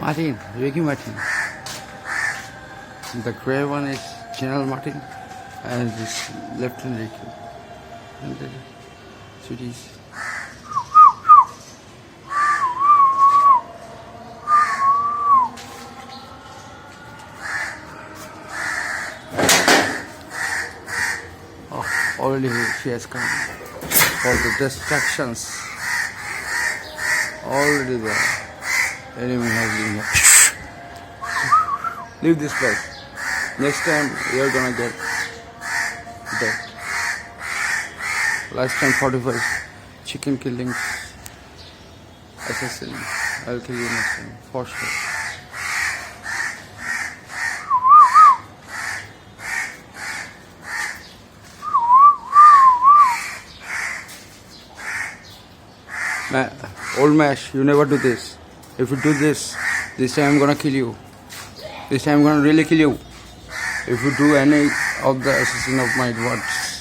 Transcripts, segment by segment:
Martin, Rickey Martin. The gray one is General Martin, and this Lieutenant Rickey. And the cities. Oh, already she has come for the distractions. Already there. Enemy has been here. Leave this place. Next time you're gonna get dead. Last time 45 chicken killings. Assassin. I'll kill you next time for sure. Old Mash, you never do this. If you do this time I'm gonna kill you. This time I'm gonna really kill you. If you do any of the assassin of my words.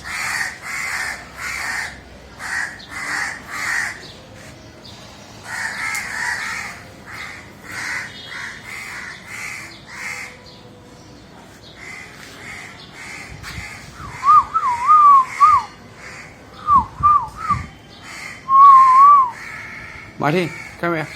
Marty, come here.